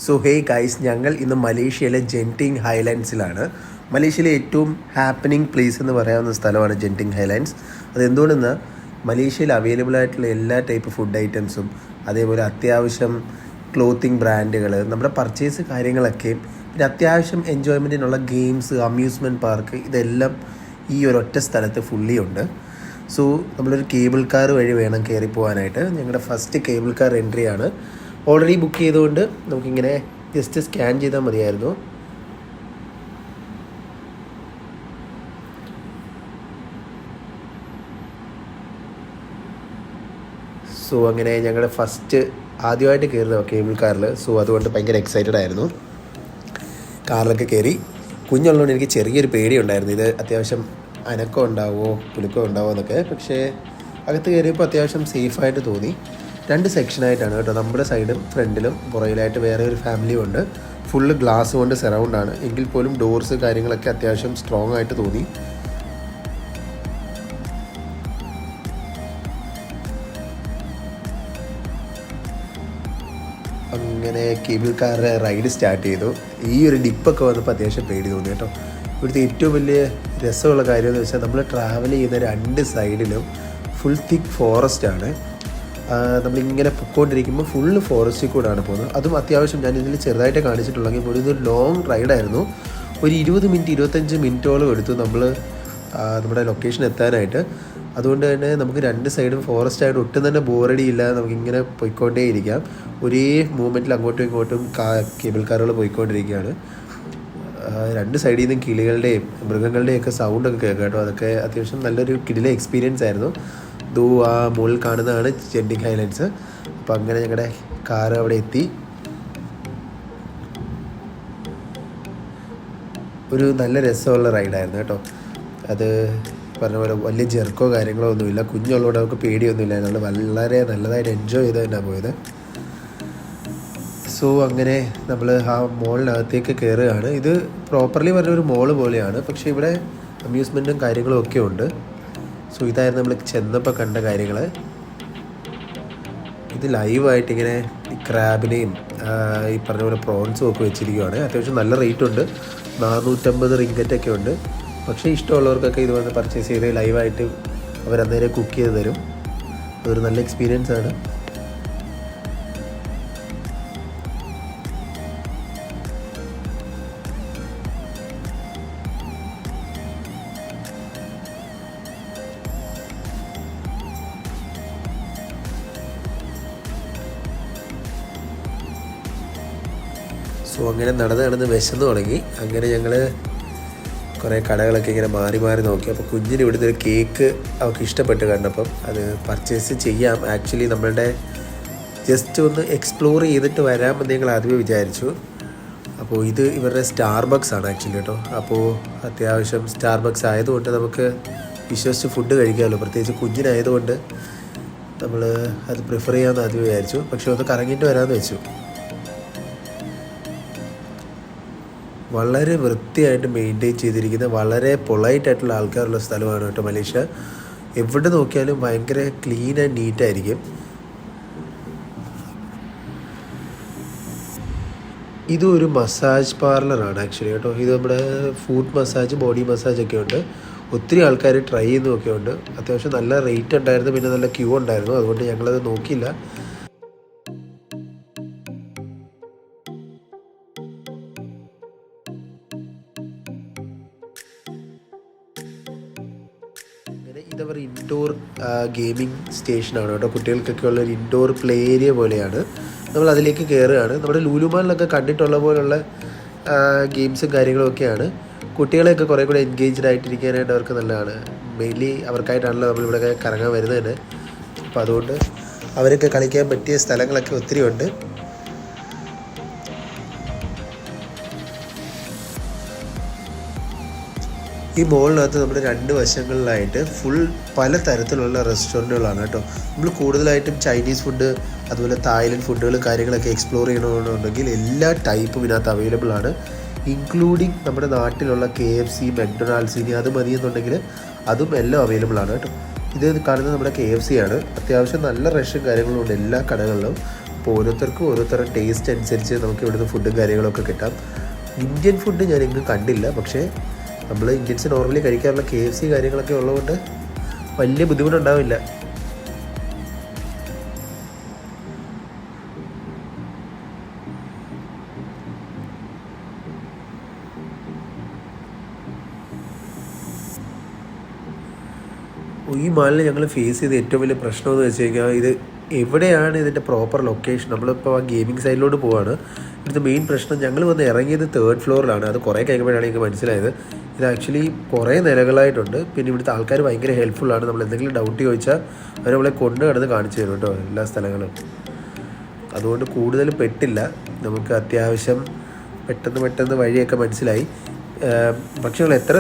So hey guys, ഞങ്ങൾ ഇന്ന് മലേഷ്യയിലെ ജെൻറ്റിങ് ഹൈലാൻഡ്സിലാണ്. മലേഷ്യയിലെ ഏറ്റവും ഹാപ്പനിങ് പ്ലേസ് എന്ന് പറയാവുന്ന സ്ഥലമാണ് ജെൻറ്റിങ് ഹൈലാൻഡ്സ്. അതെന്തുകൊണ്ടെന്ന് മലേഷ്യയിൽ അവൈലബിൾ ആയിട്ടുള്ള എല്ലാ ടൈപ്പ് ഫുഡ് ഐറ്റംസും, അതേപോലെ അത്യാവശ്യം ക്ലോത്തിങ് ബ്രാൻഡുകൾ, നമ്മുടെ പർച്ചേസ് കാര്യങ്ങളൊക്കെ, പിന്നെ അത്യാവശ്യം എൻജോയ്മെൻറ്റിനുള്ള ഗെയിംസ്, അമ്യൂസ്മെൻറ്റ് പാർക്ക്, ഇതെല്ലാം ഈ ഒരൊറ്റ സ്ഥലത്ത് ഫുള്ളി ഉണ്ട്. സോ നമ്മളൊരു കേബിൾ കാർ വഴി വേണം കയറി പോകാനായിട്ട്. ഞങ്ങളുടെ ഫസ്റ്റ് കേബിൾ കാർ എൻട്രിയാണ്. ഓൾറെഡി ബുക്ക് ചെയ്തുകൊണ്ട് നമുക്കിങ്ങനെ ജസ്റ്റ് സ്കാൻ ചെയ്താൽ മതിയായിരുന്നു. സോ അങ്ങനെ ഞങ്ങളുടെ ഫസ്റ്റ് ആദ്യമായിട്ട് കയറുന്ന കേബിൾ കാറിൽ. സോ അതുകൊണ്ട് ഭയങ്കര എക്സൈറ്റഡ് ആയിരുന്നു. കാറിലൊക്കെ കയറി. കുഞ്ഞുള്ളതുകൊണ്ട് എനിക്ക് ചെറിയൊരു പേടിയുണ്ടായിരുന്നു, ഇത് അത്യാവശ്യം അനക്കം ഉണ്ടാവുമോ കുലുക്കം ഉണ്ടാവുമോ എന്നൊക്കെ. പക്ഷേ അകത്ത് കയറിയപ്പോൾ അത്യാവശ്യം സേഫായിട്ട് തോന്നി. 2 സെക്ഷനായിട്ടാണ് കേട്ടോ, നമ്മുടെ സൈഡും ഫ്രണ്ടിലും പുറകിലായിട്ട് വേറെ ഒരു ഫാമിലിയും ഉണ്ട്. ഫുള്ള് ഗ്ലാസ് കൊണ്ട് സറൗണ്ടാണ്, എങ്കിൽ പോലും ഡോർസ് കാര്യങ്ങളൊക്കെ അത്യാവശ്യം സ്ട്രോങ് ആയിട്ട് തോന്നി. അങ്ങനെ കേബിൾ കാറിൻ്റെ റൈഡ് സ്റ്റാർട്ട് ചെയ്തു. ഈ ഒരു ഡിപ്പൊക്കെ വന്നപ്പോൾ അത്യാവശ്യം പേടി തോന്നി കേട്ടോ. ഇവിടുത്തെ ഏറ്റവും വലിയ രസമുള്ള കാര്യം എന്ന് വെച്ചാൽ നമ്മൾ ട്രാവൽ ചെയ്യുന്ന 2 സൈഡിലും ഫുൾ തിക്ക് ഫോറസ്റ്റാണ്. നമ്മളിങ്ങനെ പൊയ്ക്കൊണ്ടിരിക്കുമ്പോൾ ഫുള്ള് ഫോറസ്റ്റിൽ കൂടെയാണ് പോകുന്നത്. അതും അത്യാവശ്യം ഞാൻ ഇതിൽ ചെറുതായിട്ട് കാണിച്ചിട്ടുള്ളെങ്കിൽ പോലും ഇതൊരു ലോങ് റൈഡായിരുന്നു. ഒരു 25 മിനിറ്റോളം എടുത്തു നമ്മൾ നമ്മുടെ ലൊക്കേഷൻ എത്താനായിട്ട്. അതുകൊണ്ട് തന്നെ നമുക്ക് 2 സൈഡും ഫോറസ്റ്റായിട്ട് ഒട്ടും തന്നെ ബോറടി ഇല്ലാതെ നമുക്കിങ്ങനെ പോയിക്കൊണ്ടേ ഇരിക്കാം. ഒരേ മൂവ്മെൻറ്റിൽ അങ്ങോട്ടും ഇങ്ങോട്ടും കേബിൾ കാറുകൾ പോയിക്കൊണ്ടിരിക്കുകയാണ്. 2 സൈഡിൽ നിന്നും കിളികളുടെയും മൃഗങ്ങളുടെയൊക്കെ സൗണ്ടൊക്കെ കേൾക്കാം കേട്ടോ. അതൊക്കെ അത്യാവശ്യം നല്ലൊരു കിടിലെ എക്സ്പീരിയൻസ് ആയിരുന്നു. ആ മുകളിൽ കാണുന്നതാണ് ജെൻറ്റിങ് ഹൈലാൻഡ്സ്. അപ്പോൾ അങ്ങനെ ഞങ്ങളുടെ കാറ് അവിടെ എത്തി. ഒരു നല്ല രസമുള്ള റൈഡായിരുന്നു കേട്ടോ. അത് പറഞ്ഞ പോലെ വലിയ ജെർക്കോ കാര്യങ്ങളോ ഒന്നുമില്ല. കുഞ്ഞുള്ളതുകൊണ്ട് നമുക്ക് പേടിയൊന്നുമില്ല. നമ്മൾ വളരെ നല്ലതായിട്ട് എൻജോയ് ചെയ്ത് തന്നെയാണ് പോയത്. സോ അങ്ങനെ നമ്മൾ ആ മോളിനകത്തേക്ക് കയറുകയാണ്. ഇത് പ്രോപ്പർലി പറഞ്ഞൊരു മോള് പോലെയാണ്, പക്ഷേ ഇവിടെ അമ്യൂസ്മെൻറ്റും കാര്യങ്ങളും ഒക്കെ ഉണ്ട്. സോ ഇതായിരുന്നു നമ്മൾ ചെന്നപ്പോൾ കണ്ട കാര്യങ്ങൾ. ഇത് ലൈവായിട്ട് ഇങ്ങനെ ഈ ക്രാബിനെയും ഈ പറഞ്ഞ പോലെ പ്രോൺസും ഒക്കെ വെച്ചിരിക്കുകയാണ്. അത്യാവശ്യം നല്ല റേറ്റ് ഉണ്ട്, 450 റിങ്കറ്റൊക്കെ ഉണ്ട്. പക്ഷേ ഇഷ്ടമുള്ളവർക്കൊക്കെ ഇത് വന്ന് പർച്ചേസ് ചെയ്ത് ലൈവായിട്ട് അവരന്നേരം കുക്ക് ചെയ്ത് തരും. അതൊരു നല്ല എക്സ്പീരിയൻസ് ആണ്. സോ അങ്ങനെ നടന്ന് വിശന്ന് തുടങ്ങി. അങ്ങനെ ഞങ്ങൾ കുറേ കടകളൊക്കെ ഇങ്ങനെ മാറി നോക്കി. അപ്പോൾ കുഞ്ഞിന് ഇവിടുത്തെ ഒരു കേക്ക് അവൾക്ക് ഇഷ്ടപ്പെട്ട് കണ്ടപ്പം അത് പർച്ചേസ് ചെയ്യാം. ആക്ച്വലി നമ്മളുടെ ജസ്റ്റ് ഒന്ന് എക്സ്പ്ലോർ ചെയ്തിട്ട് വരാമെന്ന് ഞങ്ങൾ ആദ്യമേ വിചാരിച്ചു. അപ്പോൾ ഇത് ഇവരുടെ സ്റ്റാർബക്സ് ആണ് ആക്ച്വലി കേട്ടോ. അപ്പോൾ അത്യാവശ്യം സ്റ്റാർബക്സ് ആയതുകൊണ്ട് നമുക്ക് വിശ്വസിച്ച് ഫുഡ് കഴിക്കാമല്ലോ. പ്രത്യേകിച്ച് കുഞ്ഞിനായതുകൊണ്ട് നമ്മൾ അത് പ്രിഫർ ചെയ്യാമെന്ന് ആദ്യം വിചാരിച്ചു. പക്ഷേ ഒന്ന് കറങ്ങിയിട്ട് വരാമെന്ന് വെച്ചു. വളരെ വൃത്തിയായിട്ട് മെയിൻറ്റെയിൻ ചെയ്തിരിക്കുന്ന വളരെ പൊളൈറ്റായിട്ടുള്ള ആൾക്കാരുള്ള സ്ഥലമാണ് കേട്ടോ മലേഷ്യ. എവിടെ നോക്കിയാലും ഭയങ്കര ക്ലീൻ ആൻഡ് നീറ്റായിരിക്കും. ഇതൊരു മസാജ് പാർലറാണ് ആക്ച്വലി കേട്ടോ. ഇത് നമ്മുടെ ഫുഡ് മസാജ്, ബോഡി മസാജ് ഒക്കെ ഉണ്ട്. ഒത്തിരി ആൾക്കാർ ട്രൈ ചെയ്യുന്നതൊക്കെ ഉണ്ട്. അത്യാവശ്യം നല്ല റേറ്റ് ഉണ്ടായിരുന്നു, പിന്നെ നല്ല ക്യൂ ഉണ്ടായിരുന്നു. അതുകൊണ്ട് ഞങ്ങളത് നോക്കിയില്ല. ഇതവർ ഇൻഡോർ ഗെയിമിംഗ് സ്റ്റേഷനാണ് കേട്ടോ. കുട്ടികൾക്കൊക്കെ ഉള്ള ഒരു ഇൻഡോർ പ്ലേ ഏരിയ പോലെയാണ്. നമ്മൾ അതിലേക്ക് കയറുകയാണ്. നമ്മുടെ ലുലുമാളിലൊക്കെ കണ്ടിട്ടുള്ള പോലുള്ള ഗെയിംസും കാര്യങ്ങളൊക്കെയാണ്. കുട്ടികളെയൊക്കെ കുറേ കൂടെ എൻഗേജ്ഡ് ആയിട്ടിരിക്കാനായിട്ട് അവർക്ക് നല്ലതാണ്. മെയിൻലി അവർക്കായിട്ടാണല്ലോ നമ്മളിവിടെ കറങ്ങാൻ വരുന്നത് തന്നെ. അപ്പോൾ അതുകൊണ്ട് അവരൊക്കെ കളിക്കാൻ പറ്റിയ സ്ഥലങ്ങളൊക്കെ ഒത്തിരി ഉണ്ട്. ഈ മോളിനകത്ത് നമ്മുടെ 2 വശങ്ങളിലായിട്ട് ഫുൾ പല തരത്തിലുള്ള റെസ്റ്റോറൻറ്റുകളാണ് കേട്ടോ. നമ്മൾ കൂടുതലായിട്ടും ചൈനീസ് ഫുഡ്, അതുപോലെ തായ്ലൻഡ് ഫുഡുകൾ കാര്യങ്ങളൊക്കെ എക്സ്പ്ലോർ ചെയ്യണമെന്നുണ്ടെങ്കിൽ എല്ലാ ടൈപ്പും ഇതിനകത്ത് അവൈലബിൾ ആണ്. ഇൻക്ലൂഡിങ് നമ്മുടെ നാട്ടിലുള്ള KFC, മെക്ഡൊണാൾഡ്സ്, ഇനി അത് മതിയെന്നുണ്ടെങ്കിൽ അതും എല്ലാം അവൈലബിൾ ആണ് കേട്ടോ. ഇത് കാണുന്നത് നമ്മുടെ KFC ആണ്. അത്യാവശ്യം നല്ല റഷും കാര്യങ്ങളും ഉണ്ട് എല്ലാ കടകളിലും. അപ്പോൾ ഓരോരുത്തർക്കും ഓരോരുത്തരുടെ ടേസ്റ്റ് അനുസരിച്ച് നമുക്ക് ഇവിടുന്ന് ഫുഡും കാര്യങ്ങളൊക്കെ കിട്ടാം. ഇന്ത്യൻ ഫുഡ് ഞാൻ എങ്ങും കണ്ടില്ല, പക്ഷേ നമ്മൾ ഇന്ത്യൻസ് നോർമലി കഴിക്കാറുള്ള KFC കാര്യങ്ങളൊക്കെ ഉള്ളതുകൊണ്ട് വലിയ ബുദ്ധിമുട്ടുണ്ടാവില്ല. ഈ മാളിൽ ഞങ്ങൾ ഫേസ് ചെയ്ത ഏറ്റവും വലിയ പ്രശ്നം എന്ന് വെച്ച് കഴിഞ്ഞാൽ ഇത് എവിടെയാണ് ഇതിൻ്റെ പ്രോപ്പർ ലൊക്കേഷൻ. നമ്മളിപ്പോൾ ആ ഗെയിമിംഗ് സൈഡിലോട്ട് പോവാണ്. ഇവിടുത്തെ മെയിൻ പ്രശ്നം ഞങ്ങൾ വന്ന് ഇറങ്ങിയത് 3rd ഫ്ലോറിലാണ്. അത് കുറേ കഴിയുമ്പോഴാണ് എനിക്ക് മനസ്സിലായത് ഇത് ആക്ച്വലി കുറേ നിലകളായിട്ടുണ്ട്. പിന്നെ ഇവിടുത്തെ ആൾക്കാർ ഭയങ്കര ഹെൽപ്ഫുള്ളാണ്. നമ്മൾ എന്തെങ്കിലും ഡൗട്ട് ചോദിച്ചാൽ അവർ നമ്മളെ കൊണ്ട് കിടന്ന് കാണിച്ചു തരും കേട്ടോ എല്ലാ സ്ഥലങ്ങളും. അതുകൊണ്ട് കൂടുതൽ പെട്ടില്ല, നമുക്ക് അത്യാവശ്യം പെട്ടെന്ന് വഴിയൊക്കെ മനസ്സിലായി. പക്ഷേ നമ്മൾ എത്ര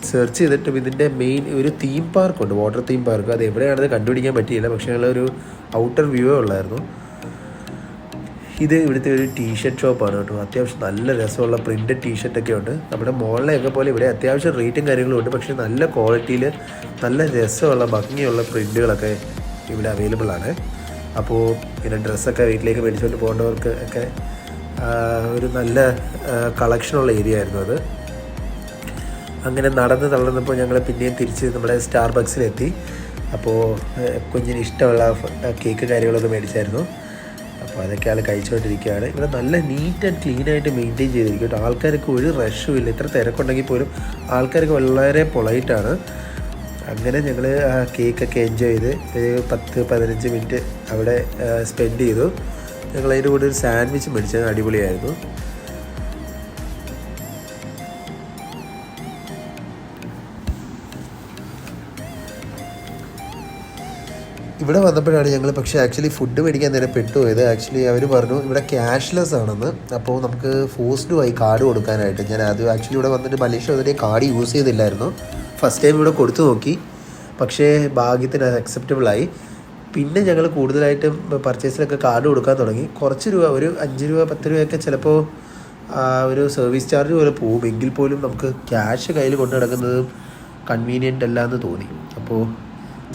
സെർച്ച് ചെയ്തിട്ടും ഇതിൻ്റെ മെയിൻ ഒരു തീം പാർക്കുണ്ട്, വാട്ടർ തീം പാർക്ക്. അത് എവിടെയാണെന്ന് കണ്ടുപിടിക്കാൻ പറ്റിയില്ല. പക്ഷേ ഞങ്ങളൊരു ഔട്ടർ വ്യൂ ഉള്ളായിരുന്നു. ഇത് ഇവിടുത്തെ ഒരു ടീഷർട്ട് ഷോപ്പാണ് കേട്ടോ. അത്യാവശ്യം നല്ല രസമുള്ള പ്രിൻറ്റഡ് ടീഷർട്ടൊക്കെ ഉണ്ട്. നമ്മുടെ മോളിലെയൊക്കെ പോലെ ഇവിടെ അത്യാവശ്യം റേറ്റും കാര്യങ്ങളും ഉണ്ട്. പക്ഷേ നല്ല ക്വാളിറ്റിയിൽ നല്ല രസമുള്ള ഭംഗിയുള്ള പ്രിൻറ്റുകളൊക്കെ ഇവിടെ അവൈലബിൾ ആണ്. അപ്പോൾ പിന്നെ ഡ്രസ്സൊക്കെ വീട്ടിലേക്ക് മേടിച്ചുകൊണ്ട് പോകേണ്ടവർക്ക് ഒക്കെ ഒരു നല്ല കളക്ഷനുള്ള ഏരിയ ആയിരുന്നു അത്. അങ്ങനെ തളർന്നപ്പോൾ ഞങ്ങൾ പിന്നെയും തിരിച്ച് നമ്മുടെ സ്റ്റാർബക്സിലെത്തി. അപ്പോൾ കുഞ്ഞിന് ഇഷ്ടമുള്ള കേക്ക് കാര്യങ്ങളൊക്കെ മേടിച്ചായിരുന്നു. അപ്പോൾ അതൊക്കെ ആൾ കഴിച്ചുകൊണ്ടിരിക്കുകയാണ്. ഇവിടെ നല്ല നീറ്റ് ആൻഡ് ക്ലീനായിട്ട് മെയിൻറ്റെയിൻ ചെയ്തിരിക്കും കേട്ടോ. ആൾക്കാർക്ക് ഒരു റഷും ഇല്ല. ഇത്ര തിരക്കുണ്ടെങ്കിൽ പോലും ആൾക്കാർക്ക് വളരെ പൊളൈറ്റാണ്. അങ്ങനെ ഞങ്ങൾ ആ കേക്കൊക്കെ എൻജോയ് ചെയ്ത് ഒരു 10-15 മിനിറ്റ് അവിടെ സ്പെൻഡ് ചെയ്തു. ഞങ്ങളതിൻ്റെ കൂടെ ഒരു സാൻഡ്വിച്ച് മേടിച്ചത് അടിപൊളിയായിരുന്നു. ഇവിടെ വന്നപ്പോഴാണ് ഞങ്ങൾ പക്ഷേ ആക്ച്വലി ഫുഡ് മേടിക്കാൻ നേരെ പെട്ടുപോയത്. ആക്ച്വലി അവർ പറഞ്ഞു ഇവിടെ ക്യാഷ്ലെസ് ആണെന്ന്. അപ്പോൾ നമുക്ക് ഫോഴ്സ്ഡ് ആയി കാർഡ് കൊടുക്കാനായിട്ട്. ഞാൻ അത് ആക്ച്വലി ഇവിടെ വന്നിട്ട് മലേഷ്യ വന്നിട്ട് കാർഡ് യൂസ് ചെയ്തില്ലായിരുന്നു. ഫസ്റ്റ് ടൈം ഇവിടെ കൊടുത്തു നോക്കി, പക്ഷേ ഭാഗ്യത്തിന് അത് അക്സെപ്റ്റബിളായി. പിന്നെ ഞങ്ങൾ കൂടുതലായിട്ടും പർച്ചേസിലൊക്കെ കാർഡ് കൊടുക്കാൻ തുടങ്ങി. കുറച്ച് രൂപ, ഒരു 5 രൂപ 10 രൂപയൊക്കെ ചിലപ്പോൾ ഒരു സർവീസ് ചാർജ് പോലെ പോകും. എങ്കിൽ പോലും നമുക്ക് ക്യാഷ് കയ്യിൽ കൊണ്ടു നടക്കുന്നതും കൺവീനിയൻ്റ് അല്ല എന്ന് തോന്നി. അപ്പോൾ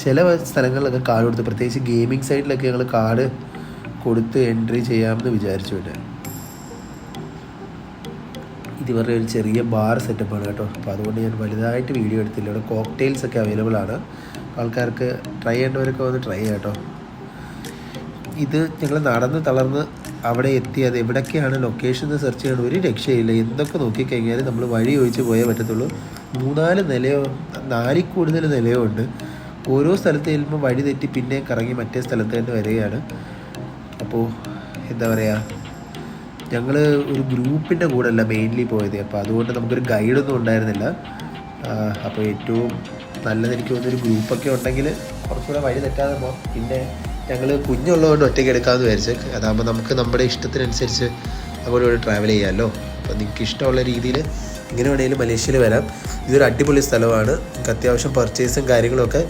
ചില സ്ഥലങ്ങളിലൊക്കെ കാർഡ് കൊടുത്ത്, പ്രത്യേകിച്ച് ഗെയിമിംഗ് സൈഡിലൊക്കെ ഞങ്ങൾ കാർഡ് കൊടുത്ത് എൻട്രി ചെയ്യാമെന്ന് വിചാരിച്ചു. ഇവിടെ ഇതുവരെ ഒരു ചെറിയ ബാർ സെറ്റപ്പാണ് കേട്ടോ. അപ്പോൾ അതുകൊണ്ട് ഞാൻ വലുതായിട്ട് വീഡിയോ എടുത്തില്ല. ഇവിടെ കോക്ടെയിൽസ് ഒക്കെ അവൈലബിൾ ആണ്. ആൾക്കാർക്ക് ട്രൈ ചെയ്യേണ്ടവരൊക്കെ വന്ന് ട്രൈ ചെയ്യാം കേട്ടോ. ഇത് ഞങ്ങൾ തളർന്ന് അവിടെ എത്തി. അത് എവിടെയൊക്കെയാണ് ലൊക്കേഷൻ സെർച്ച് ചെയ്യണം ഒരു രക്ഷയില്ല. എന്തൊക്കെ നോക്കിക്കഴിഞ്ഞാൽ നമ്മൾ വഴി ചോദിച്ച് പോയേ പറ്റത്തുള്ളൂ. 3-4 നിലയോ 4 കൂടുതൽ നിലയോ ഉണ്ട്. ഓരോ സ്ഥലത്ത് ചെല്ലുമ്പോൾ വഴി തെറ്റി പിന്നെ കറങ്ങി മറ്റേ സ്ഥലത്ത് തന്നെ വരികയാണ്. അപ്പോൾ എന്താ പറയുക, ഞങ്ങൾ ഒരു ഗ്രൂപ്പിൻ്റെ കൂടെ അല്ല മെയിൻലി പോയത്. അപ്പോൾ അതുകൊണ്ട് നമുക്കൊരു ഗൈഡൊന്നും ഉണ്ടായിരുന്നില്ല. അപ്പോൾ ഏറ്റവും നല്ലത് എനിക്ക് തോന്നുന്നൊരു ഗ്രൂപ്പൊക്കെ ഉണ്ടെങ്കിൽ കുറച്ചുകൂടെ വഴി തെറ്റാതെ പോകാം. പിന്നെ ഞങ്ങൾ കുഞ്ഞുള്ളതുകൊണ്ട് ഒറ്റയ്ക്ക് എടുക്കാമെന്ന് വിചാരിച്ച്. അതാകുമ്പോൾ നമുക്ക് നമ്മുടെ ഇഷ്ടത്തിനനുസരിച്ച് അങ്ങോട്ട് ട്രാവൽ ചെയ്യാമല്ലോ. അപ്പോൾ നിങ്ങൾക്ക് ഇഷ്ടമുള്ള രീതിയിൽ ഇങ്ങനെ വേണമെങ്കിലും മലേഷ്യയിൽ വരാം. ഇതൊരു അടിപൊളി സ്ഥലമാണ്. നിങ്ങൾക്ക് അത്യാവശ്യം പർച്ചേസും കാര്യങ്ങളൊക്കെ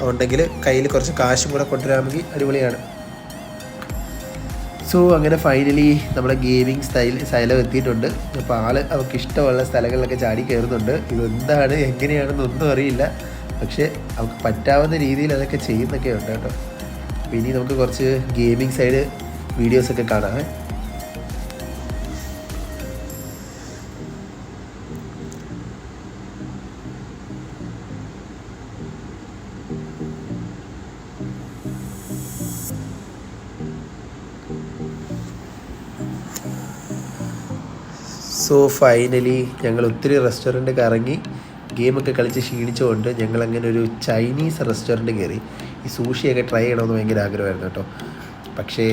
ഉണ്ടെങ്കിൽ കയ്യിൽ കുറച്ച് കാശും കൂടെ കൊണ്ടുവരാമെങ്കിൽ അടിപൊളിയാണ്. സോ അങ്ങനെ ഫൈനലി നമ്മുടെ ഗെയിമിംഗ് സ്ഥലം എത്തിയിട്ടുണ്ട്. അപ്പോൾ അവർക്ക് ഇഷ്ടമുള്ള സ്ഥലങ്ങളിലൊക്കെ ചാടി കയറുന്നുണ്ട്. ഇതെന്താണ് എങ്ങനെയാണെന്നൊന്നും അറിയില്ല, പക്ഷേ അവർക്ക് പറ്റാവുന്ന രീതിയിൽ അതൊക്കെ ചെയ്യുന്നൊക്കെ ഉണ്ട് കേട്ടോ. അപ്പോൾ ഇനി നമുക്ക് കുറച്ച് ഗെയിമിംഗ് സൈഡ് വീഡിയോസൊക്കെ കാണാം. സോ ഫൈനലി ഞങ്ങൾ ഒത്തിരി റെസ്റ്റോറൻറ്റ് കറങ്ങി ഗെയിമൊക്കെ കളിച്ച് ക്ഷീണിച്ചുകൊണ്ട് ഞങ്ങളങ്ങനെ ഒരു ചൈനീസ് റെസ്റ്റോറൻറ്റ് കയറി. ഈ സൂഷിയൊക്കെ ട്രൈ ചെയ്യണമെന്ന് ഭയങ്കര ആഗ്രഹമായിരുന്നു കേട്ടോ. പക്ഷേ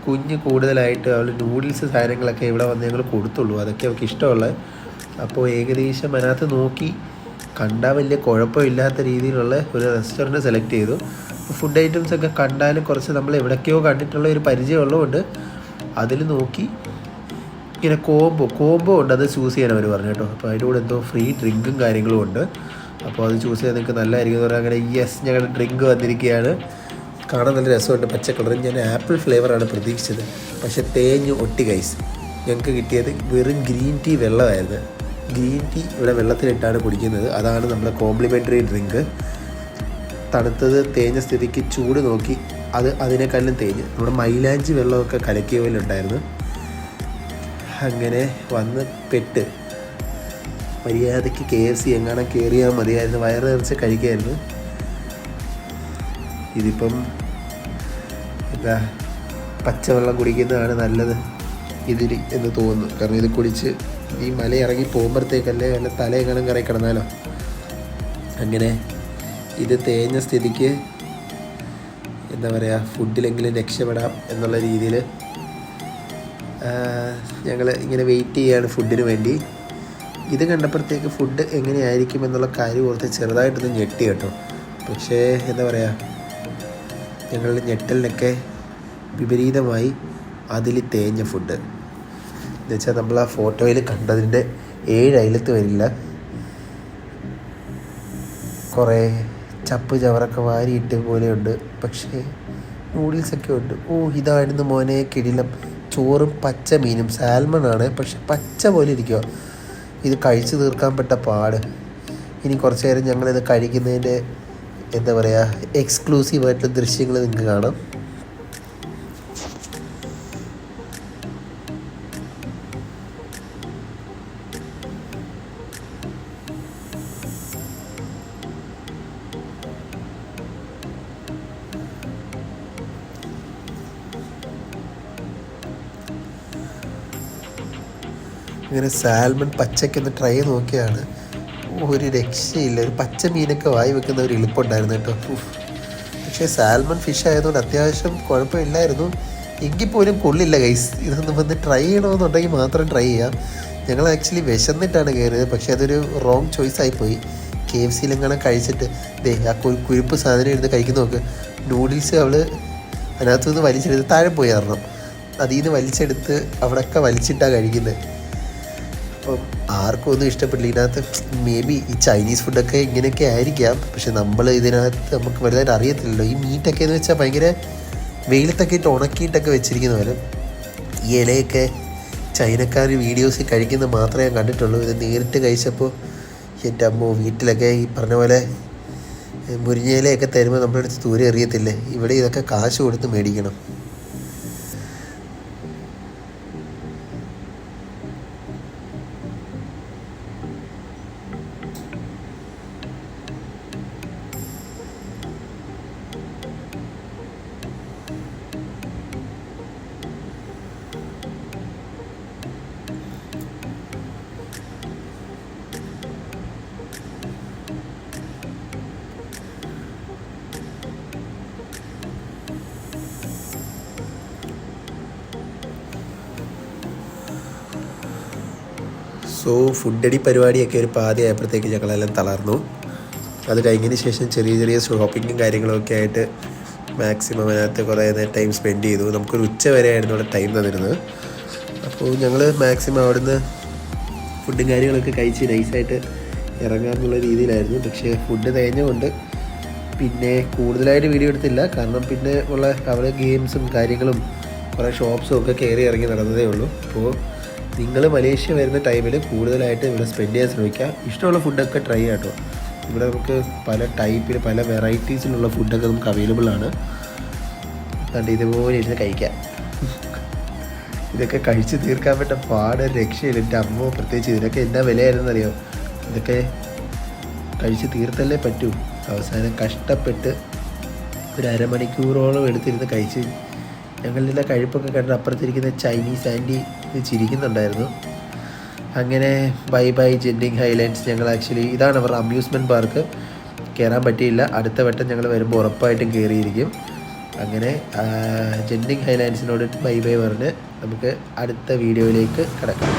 കുഞ്ഞ് കൂടുതലായിട്ട് അവൾ നൂഡിൽസ് സാധനങ്ങളൊക്കെ ഇവിടെ വന്ന് ഞങ്ങൾ കൊടുത്തുള്ളൂ. അതൊക്കെ അവൾക്ക് ഇഷ്ടമുള്ളത്. അപ്പോൾ ഏകദേശം അതിനകത്ത് നോക്കി കണ്ടാൽ വലിയ കുഴപ്പമില്ലാത്ത രീതിയിലുള്ള ഒരു റെസ്റ്റോറൻറ്റ് സെലക്ട് ചെയ്തു. ഫുഡ് ഐറ്റംസൊക്കെ കണ്ടാലും കുറച്ച് നമ്മൾ എവിടേക്കോ കണ്ടിട്ടുള്ള ഒരു പരിചയമുള്ളതുകൊണ്ട് അതിൽ നോക്കി ഇങ്ങനെ കോംബോ ഉണ്ട്, അത് ചൂസ് ചെയ്യാൻ അവർ പറഞ്ഞു കേട്ടോ. അപ്പോൾ അതിൻ്റെ കൂടെ എന്തോ ഫ്രീ ഡ്രിങ്കും കാര്യങ്ങളും ഉണ്ട്. അപ്പോൾ അത് ചൂസ് ചെയ്യാൻ നിങ്ങൾക്ക് നല്ലതായിരിക്കും എന്ന് പറഞ്ഞാൽ അങ്ങനെ യെസ് ഞങ്ങളുടെ ഡ്രിങ്ക് വന്നിരിക്കുകയാണ്. കാണാൻ നല്ല രസമുണ്ട്, പച്ച കളർ. ഞാൻ ആപ്പിൾ ഫ്ലേവറാണ് പ്രതീക്ഷിച്ചത്, പക്ഷേ തേഞ്ഞ് ഒട്ടി ഗൈസ്. ഞങ്ങൾക്ക് കിട്ടിയത് വെറും ഗ്രീൻ ടീ വെള്ളമായിരുന്നു. ഗ്രീൻ ടീ ഇവിടെ വെള്ളത്തിലിട്ടാണ് കുടിക്കുന്നത്. അതാണ് നമ്മുടെ കോംപ്ലിമെൻ്ററി ഡ്രിങ്ക്. തണുത്തത് തേഞ്ഞ സ്ഥിതിക്ക് ചൂട് നോക്കി അതിനേക്കാളും തേഞ്ഞ് നമ്മുടെ മൈലാഞ്ചി വെള്ളമൊക്കെ കലക്കിയ പോലെ ഉണ്ടായിരുന്നു. അങ്ങനെ വന്ന് പെട്ട് മര്യാദയ്ക്ക് KFC എങ്ങാനും കയറിയാൽ മതിയായിരുന്നു, വയറ് നിറച്ച് കഴിക്കായിരുന്നു. ഇതിപ്പം എന്താ പച്ചവെള്ളം കുടിക്കുന്നതാണ് നല്ലത് ഇതിൽ എന്ന് തോന്നുന്നു. കാരണം ഇത് കുടിച്ച് ഈ മല ഇറങ്ങി പോകുമ്പോഴത്തേക്കല്ലേ വല്ല തലയെങ്ങാനും കറങ്ങി കിടന്നാലോ. അങ്ങനെ ഇത് തേഞ്ഞ സ്ഥിതിക്ക് എന്താ പറയുക, ഫുഡിലെങ്കിലും രക്ഷപ്പെടാം എന്നുള്ള രീതിയിൽ ഞങ്ങൾ ഇങ്ങനെ വെയിറ്റ് ചെയ്യുകയാണ് ഫുഡിന് വേണ്ടി. ഇത് കണ്ടപ്പോഴത്തേക്ക് ഫുഡ് എങ്ങനെയായിരിക്കും എന്നുള്ള കാര്യം ഓർത്ത് ചെറുതായിട്ടൊന്ന് ഞെട്ടി കേട്ടോ. പക്ഷേ എന്താ പറയുക, ഞങ്ങളുടെ ഞെട്ടലിനൊക്കെ വിപരീതമായി അതിൽ തേഞ്ഞ ഫുഡ് എന്നുവെച്ചാൽ നമ്മൾ ആ ഫോട്ടോയിൽ കണ്ടതിൻ്റെ 7 അയലത്ത് വരില്ല. കുറേ ചപ്പ് ചവറൊക്കെ വാരിയിട്ട് പോലെയുണ്ട്, പക്ഷേ നൂഡിൽസൊക്കെ ഉണ്ട്. ഇതായിരുന്നു മോനെ കിടിലം. ചോറും പച്ച മീനും, സാൽമണാണ്, പക്ഷെ പച്ച പോലെ ഇരിക്കുക. ഇത് കഴിച്ചു തീർക്കാൻ പെട്ട പാട്. ഇനി കുറച്ച് നേരം ഞങ്ങളിത് കഴിക്കുന്നതിൻ്റെ എന്താ പറയുക, എക്സ്ക്ലൂസീവായിട്ടുള്ള ദൃശ്യങ്ങൾ നിങ്ങൾക്ക് കാണാം. ഇങ്ങനെ സാൽമൺ പച്ചയ്ക്കൊന്ന് ട്രൈ നോക്കിയാണ്, ഒരു രക്ഷയില്ല. ഒരു പച്ച മീനൊക്കെ വായി വെക്കുന്ന ഒരു എളുപ്പമുണ്ടായിരുന്നു കേട്ടോ. പക്ഷേ സാൽമൺ ഫിഷ് ആയതുകൊണ്ട് അത്യാവശ്യം കുഴപ്പമില്ലായിരുന്നു. എങ്കിൽ പോലും കൊള്ളില്ല ഗൈസ്. ഇതൊന്നും വന്ന് ട്രൈ ചെയ്യണമെന്നുണ്ടെങ്കിൽ മാത്രം ട്രൈ ചെയ്യാം. ഞങ്ങൾ ആക്ച്വലി വിശന്നിട്ടാണ് കയറിയത്, പക്ഷേ അതൊരു റോങ് ചോയ്സായിപ്പോയി. KFCയിലെങ്ങനെ കഴിച്ചിട്ട് ആ കുരുപ്പ് സാധനം ഇരുന്ന് കഴിക്കുന്ന നോക്ക്. നൂഡിൽസ് അവൾ അതിനകത്തുനിന്ന് വലിച്ചെടുത്ത് താഴെ പോയി തരണം. അതിൽ നിന്ന് വലിച്ചെടുത്ത് അവിടെയൊക്കെ വലിച്ചിട്ടാണ് കഴിക്കുന്നത്. അപ്പം ആർക്കും ഒന്നും ഇഷ്ടപ്പെട്ടില്ല. ഇതിനകത്ത് മേ ബി ഈ ചൈനീസ് ഫുഡൊക്കെ ഇങ്ങനെയൊക്കെ ആയിരിക്കാം, പക്ഷെ നമ്മൾ ഇതിനകത്ത് നമുക്ക് വലുതായിട്ട് അറിയത്തില്ലല്ലോ. ഈ മീറ്റൊക്കെ എന്ന് വെച്ചാൽ ഭയങ്കര വെയിലത്തൊക്കെ ഇട്ട് ഉണക്കിയിട്ടൊക്കെ വെച്ചിരിക്കുന്ന പോലെ. ഈ ഇലയൊക്കെ ചൈനക്കാർ വീഡിയോസിൽ കഴിക്കുന്നത് മാത്രമേ ഞാൻ കണ്ടിട്ടുള്ളൂ. ഇത് നേരിട്ട് കഴിച്ചപ്പോൾ എൻ്റെ അമ്മോ, വീട്ടിലൊക്കെ ഈ പറഞ്ഞ പോലെ മുരിങ്ങയിലയൊക്കെ തരുമ്പോൾ നമ്മുടെ അടുത്ത് ദൂരെ അറിയത്തില്ലേ, ഇവിടെ ഇതൊക്കെ കാശ് കൊടുത്ത് മേടിക്കണം. സോ ഫുഡടി പരിപാടിയൊക്കെ ഒരു പാതിയായപ്പോഴത്തേക്ക് ഞങ്ങളെല്ലാം തളർന്നു. അത് കഴിഞ്ഞതിന് ശേഷം ചെറിയ ചെറിയ ഷോപ്പിങ്ങും കാര്യങ്ങളൊക്കെ ആയിട്ട് മാക്സിമം അതിനകത്ത് കുറേ ടൈം സ്പെൻഡ് ചെയ്തു. നമുക്കൊരു ഉച്ച വരെ ആയിരുന്നു അവിടെ ടൈം തന്നിരുന്നത്. അപ്പോൾ ഞങ്ങൾ മാക്സിമം അവിടുന്ന് ഫുഡും കാര്യങ്ങളൊക്കെ കഴിച്ച് നൈസായിട്ട് ഇറങ്ങാമെന്നുള്ള രീതിയിലായിരുന്നു. പക്ഷേ ഫുഡ് തേഞ്ഞുകൊണ്ട് പിന്നെ കൂടുതലായിട്ട് വീഡിയോ എടുത്തില്ല. കാരണം പിന്നെ ഉള്ള അവിടെ ഗെയിംസും കാര്യങ്ങളും കുറേ ഷോപ്സും ഒക്കെ കയറി ഇറങ്ങി നടന്നതേ ഉള്ളൂ. അപ്പോൾ നിങ്ങൾ മലേഷ്യ വരുന്ന ടൈമിൽ കൂടുതലായിട്ട് ഇവിടെ സ്പെൻഡ് ചെയ്യാൻ ശ്രമിക്കുക. ഇഷ്ടമുള്ള ഫുഡൊക്കെ ട്രൈ ചെയ്യാം കേട്ടോ. ഇവിടെ നമുക്ക് പല ടൈപ്പിൽ പല വെറൈറ്റീസിലുള്ള ഫുഡൊക്കെ നമുക്ക് അവൈലബിൾ ആണ്. അതുകൊണ്ട് ഇതുപോലെ ഇരുന്ന് കഴിക്കാം. ഇതൊക്കെ കഴിച്ച് തീർക്കാൻ പറ്റ പാട് രക്ഷയില്ല. എൻ്റെ അമ്മ പ്രത്യേകിച്ച് ഇതിനൊക്കെ എന്നാ വിലയായിരുന്നറിയോ. ഇതൊക്കെ കഴിച്ച് തീർത്തല്ലേ പറ്റൂ. അവസാനം കഷ്ടപ്പെട്ട് ഒരു അരമണിക്കൂറോളം എടുത്തിരുന്ന് കഴിച്ച്. ഞങ്ങളുടെ കഴിപ്പൊക്കെ കണ്ട് അപ്പുറത്തിരിക്കുന്ന ചൈനീസ് ആൻറ്റി ചിരിക്കുന്നുണ്ടായിരുന്നു. അങ്ങനെ ബൈ ജെന്നിങ് ഹൈലാൻഡ്സ് ഞങ്ങൾ ആക്ച്വലി ഇതാണ് അവരുടെ അമ്യൂസ്മെൻറ്റ് പാർക്ക്. കയറാൻ പറ്റിയില്ല. അടുത്ത വട്ടം ഞങ്ങൾ വരുമ്പോൾ ഉറപ്പായിട്ടും കയറിയിരിക്കും. അങ്ങനെ ജെന്നിങ് ഹൈലാൻഡ്സിനോട് ബൈ പറഞ്ഞ് നമുക്ക് അടുത്ത വീഡിയോയിലേക്ക് കിടക്കാം.